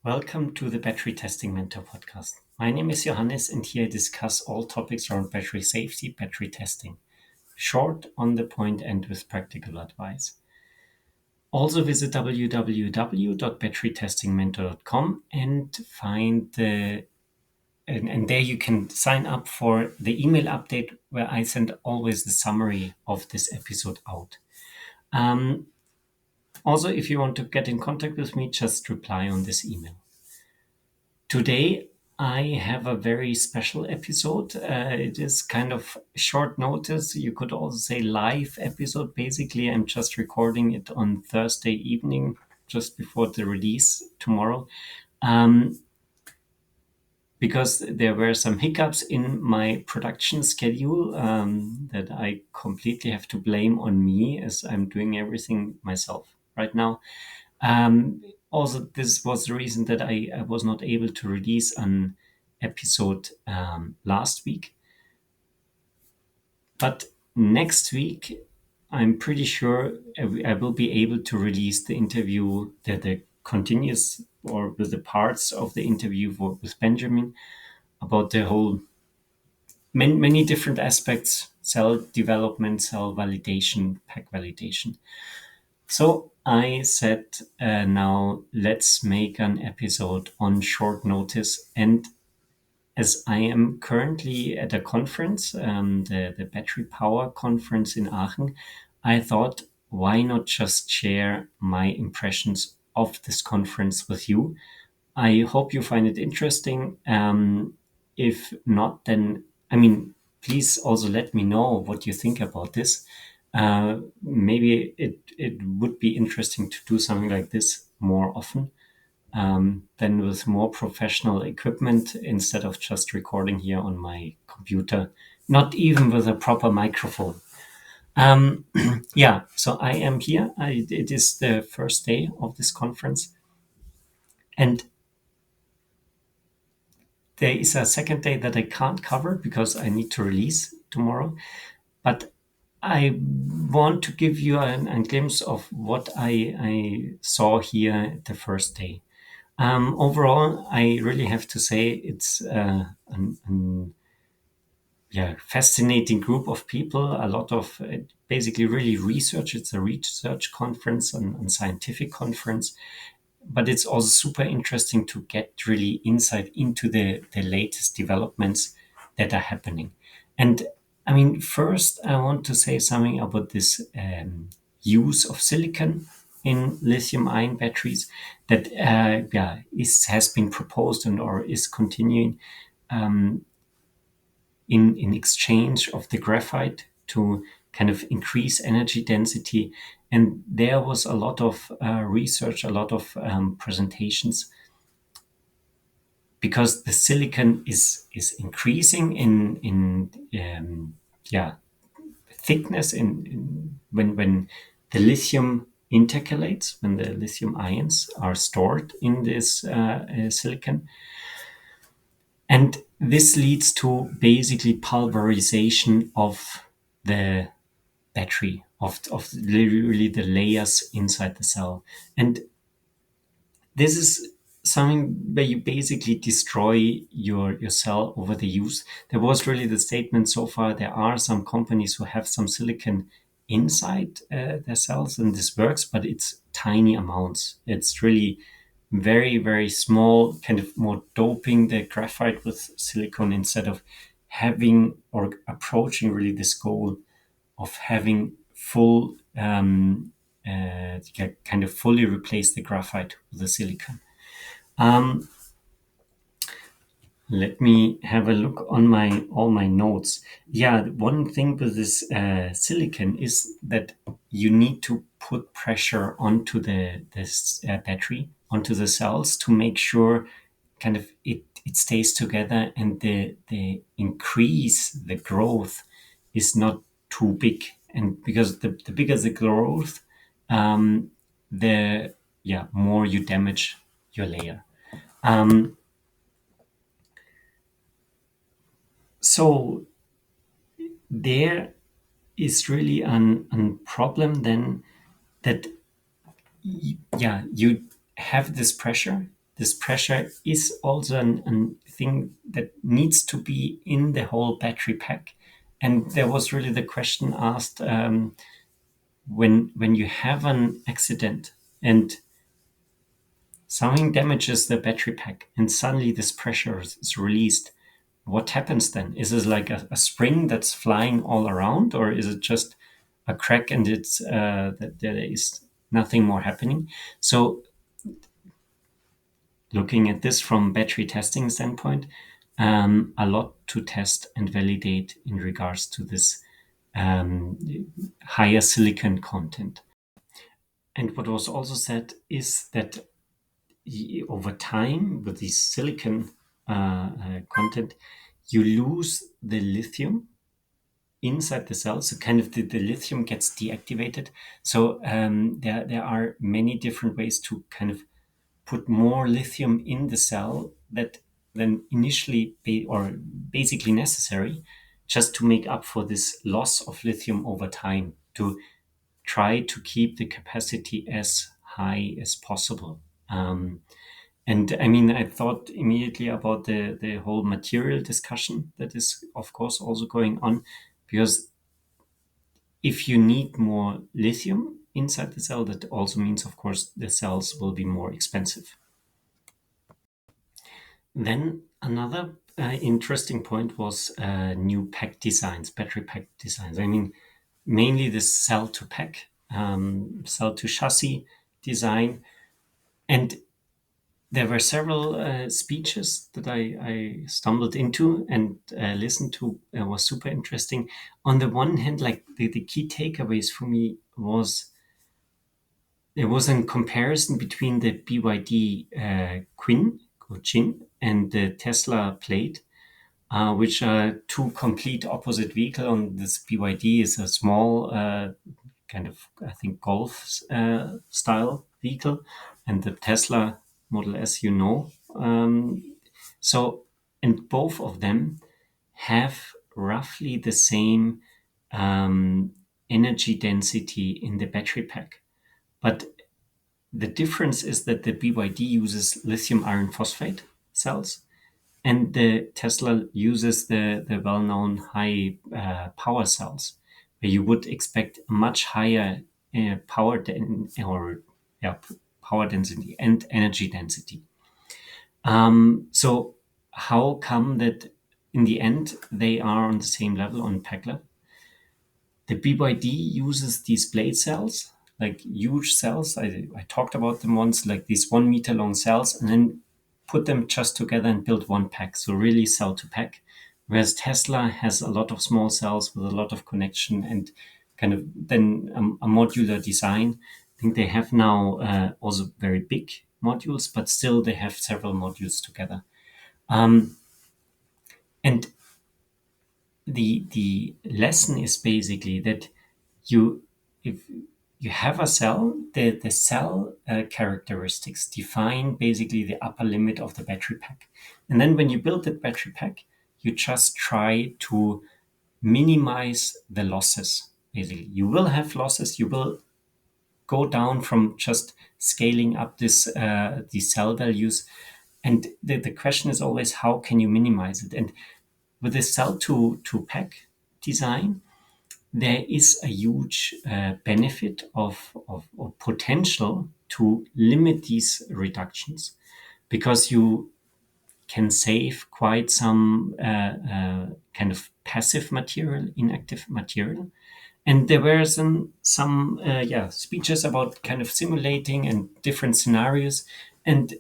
Welcome to the Battery Testing Mentor podcast. My name is Johannes, and here I discuss all topics around battery safety, battery testing. Short, on the point, and with practical advice. Also visit www.batterytestingmentor.com and find and there you can sign up for the email update where I send always the summary of this episode out. Also, if you want to get in contact with me, just reply on this email. Today, I have a very special episode. It is kind of short notice. You could also say live episode. Basically, I'm just recording it on Thursday evening, just before the release tomorrow. Because there were some hiccups in my production schedule that I completely have to blame on me, as I'm doing everything myself right now. Also, this was the reason that I was not able to release an episode last week. But next week, I'm pretty sure I will be able to release the interview, the continuous or with the parts of the interview with Benjamin about the whole many different aspects: cell development, cell validation, pack validation. So I said, now let's make an episode on short notice. And as I am currently at a conference, the Battery Power Conference in Aachen, I thought, why not just share my impressions of this conference with you? I hope you find it interesting. If not, then, please also let me know what you think about this. Maybe it would be interesting to do something like this more often, than with more professional equipment instead of just recording here on my computer, not even with a proper microphone. So I am here. It is the first day of this conference. And there is a second day that I can't cover because I need to release tomorrow. But I want to give you a glimpse of what I saw here the first day. Overall, I really have to say it's fascinating group of people. A lot of basically really research. It's a research conference and scientific conference. But it's also super interesting to get really insight into the latest developments that are happening. And first, I want to say something about this use of silicon in lithium-ion batteries that has been proposed or is continuing in exchange of the graphite to kind of increase energy density. And there was a lot of research, a lot of presentations, because the silicon is increasing in thickness when the lithium intercalates, when the lithium ions are stored in this silicon. And this leads to basically pulverization of the battery, of literally the layers inside the cell. And this is something where you basically destroy your cell over the use. There was really the statement so far, there are some companies who have some silicon inside their cells, and this works, but it's tiny amounts. It's really very, very small, kind of more doping the graphite with silicon instead of having or approaching really this goal of having full kind of fully replace the graphite with the silicon. Let me have a look on all my notes. Yeah, one thing with this silicon is that you need to put pressure onto this battery, onto the cells, to make sure kind of it stays together, and the increase, the growth is not too big. And because the bigger the growth, the more you damage your layer. So there is really a problem then, that you have this pressure this pressure is also an thing that needs to be in the whole battery pack. And there was really the question asked, when you have an accident and something damages the battery pack and suddenly this pressure is released, what happens then? Is it like a spring that's flying all around, or is it just a crack and it's that there is nothing more happening? So looking at this from battery testing standpoint, a lot to test and validate in regards to this um, higher silicon content. And what was also said is that over time, with the silicon content, you lose the lithium inside the cell. So kind of the lithium gets deactivated. So there are many different ways to kind of put more lithium in the cell that than initially or basically necessary, just to make up for this loss of lithium over time, to try to keep the capacity as high as possible. And I mean, I thought immediately about the whole material discussion that is, of course, also going on, because if you need more lithium inside the cell, that also means, of course, the cells will be more expensive. Then another interesting point was new pack designs, battery pack designs. I mean, mainly this cell to pack, cell to chassis design. And there were several speeches that I stumbled into and listened to. It was super interesting. On the one hand, like the key takeaways for me was there was a comparison between the BYD Qin and the Tesla Plaid, which are two complete opposite vehicles. On this BYD is a small kind of, I think, golf style vehicle, and the Tesla Model S, so, and both of them have roughly the same energy density in the battery pack. But the difference is that the BYD uses lithium iron phosphate cells, and the Tesla uses the well-known high power cells, where you would expect a much higher or yeah, power density and energy density. So how come that in the end they are on the same level on Pegler? The BYD uses these blade cells, like huge cells. I talked about them once, like these 1 meter long cells, and then put them just together and build one pack. So really cell to pack. Whereas Tesla has a lot of small cells with a lot of connection and kind of then a modular design. I think they have now also very big modules, but still they have several modules together. And the lesson is basically that if you have a cell, the cell characteristics define basically the upper limit of the battery pack. And then when you build that battery pack, you just try to minimize the losses. Basically, you will have losses. You will go down from just scaling up these cell values. And the question is always, how can you minimize it? And with the cell to pack design, there is a huge benefit of potential to limit these reductions, because you can save quite some kind of passive material, inactive material. And there were some speeches about kind of simulating and different scenarios. And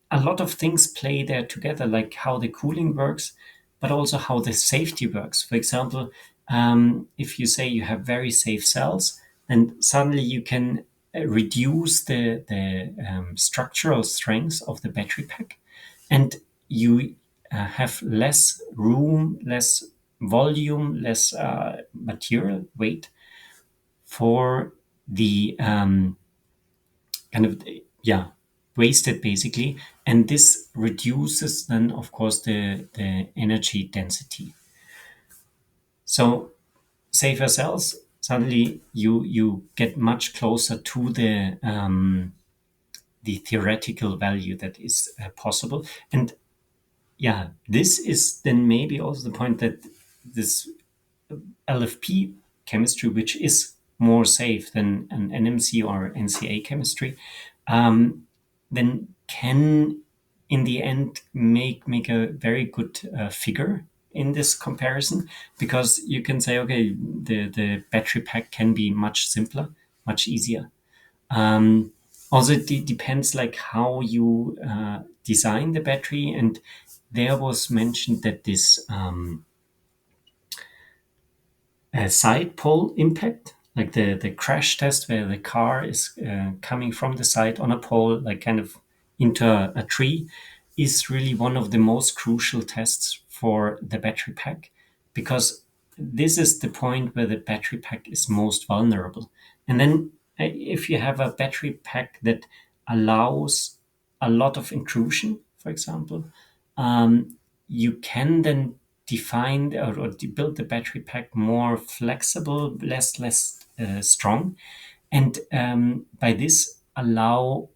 a lot of things play there together, like how the cooling works, but also how the safety works. For example, if you say you have very safe cells, then suddenly you can reduce the structural strength of the battery pack, and you have less room, less volume, less material weight for the kind of wasted basically, and this reduces then of course the energy density. So safer cells, suddenly you get much closer to the theoretical value that is possible. And yeah, this is then maybe also the point that this LFP chemistry, which is more safe than an NMC or NCA chemistry, then can in the end make a very good figure in this comparison, because you can say, okay, the battery pack can be much simpler, much easier. Um, Also, it depends like how you design the battery, and there was mentioned that this side pole impact, like the crash test where the car is coming from the side on a pole, like kind of into a tree, is really one of the most crucial tests for the battery pack, because this is the point where the battery pack is most vulnerable. And then if you have a battery pack that allows a lot of intrusion, for example, you can then define or build the battery pack more flexible, less strong, and by this allow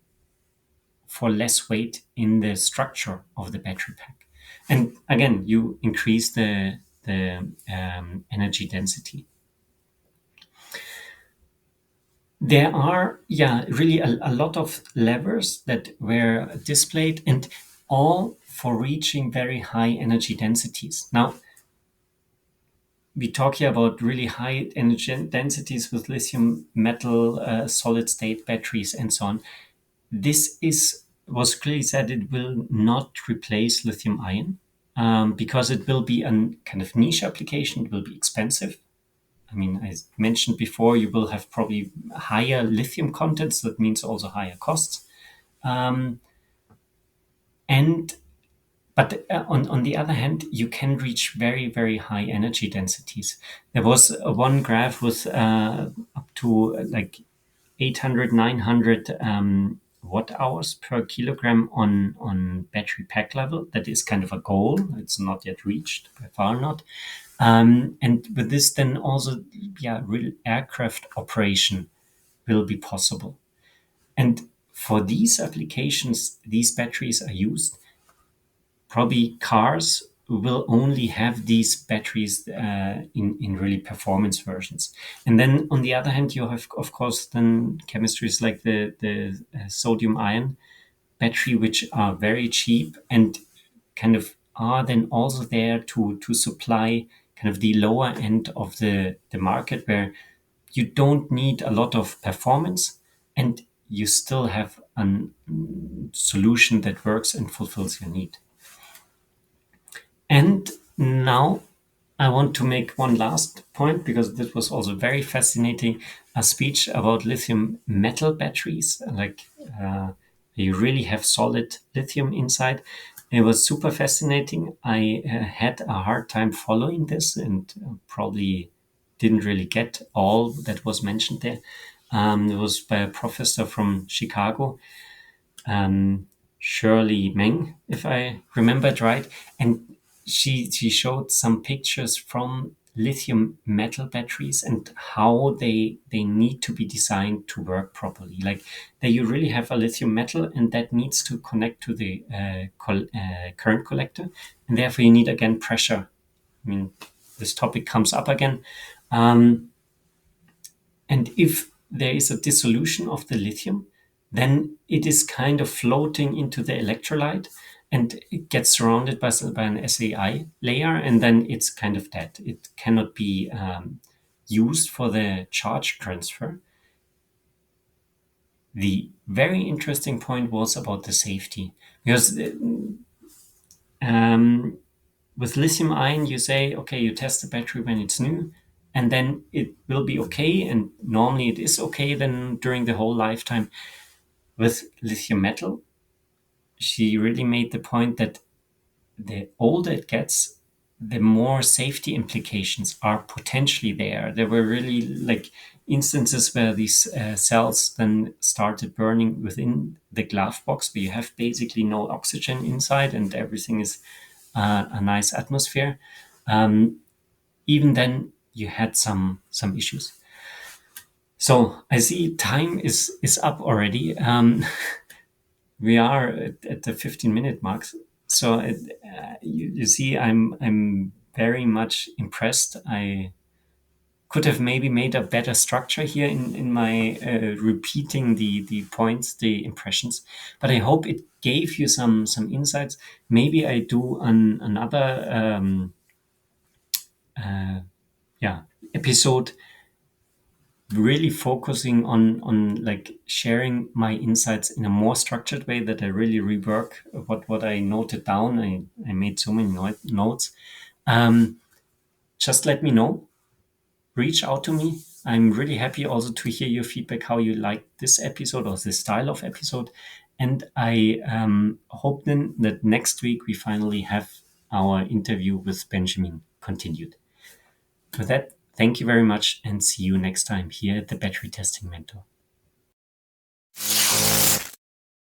for less weight in the structure of the battery pack. And again, you increase the energy density. There are, yeah, really a lot of levers that were displayed, and all for reaching very high energy densities. Now, we talk here about really high energy densities with lithium metal, solid state batteries, and so on. This was clearly said it will not replace lithium ion, because it will be a kind of niche application. It will be expensive. I mean, I mentioned before, you will have probably higher lithium contents. That means also higher costs. Um, and But on the other hand, you can reach very high energy densities. There was one graph with up to like 800, 900 watt hours per kilogram on battery pack level. That is kind of a goal. It's not yet reached, by far not. And with this, then also, yeah, real aircraft operation will be possible. And for these applications, these batteries are used. Probably cars will only have these batteries in really performance versions. And then on the other hand, you have, of course, then chemistries like the sodium ion battery, which are very cheap and kind of are then also there to supply kind of the lower end of the market, where you don't need a lot of performance and you still have a solution that works and fulfills your need. And now I want to make one last point, because this was also very fascinating, a speech about lithium metal batteries. Like you really have solid lithium inside. It was super fascinating. I had a hard time following this, and probably didn't really get all that was mentioned there. It was by a professor from Chicago, um, Shirley Meng, if I remembered right. And she showed some pictures from lithium metal batteries and how they need to be designed to work properly. Like that you really have a lithium metal, and that needs to connect to the current collector, and therefore you need again pressure. I mean, this topic comes up again. Um, and if there is a dissolution of the lithium, then it is kind of floating into the electrolyte, and it gets surrounded by an SAI layer, and then it's kind of dead. It cannot be used for the charge transfer. The very interesting point was about the safety, because um, with lithium ion, you say, okay, you test the battery when it's new, and then it will be okay. And normally it is okay then during the whole lifetime. With lithium metal, she really made the point that the older it gets, the more safety implications are potentially there. There were really like instances where these cells then started burning within the glove box, where you have basically no oxygen inside and everything is a nice atmosphere. Even then, you had some issues. So I see time is up already. we are at the 15-minute mark. So you see, I'm very much impressed. I could have maybe made a better structure here in my repeating the points, the impressions, but I hope it gave you some insights. Maybe I do another uh, yeah episode really focusing on like sharing my insights in a more structured way, that I really rework what I noted down. I made so many notes. Um, just let me know. Reach out to me. I'm really happy also to hear your feedback, how you like this episode or this style of episode. And I hope then that next week we finally have our interview with Benjamin continued. With that, thank you very much and see you next time here at the Battery Testing Mentor.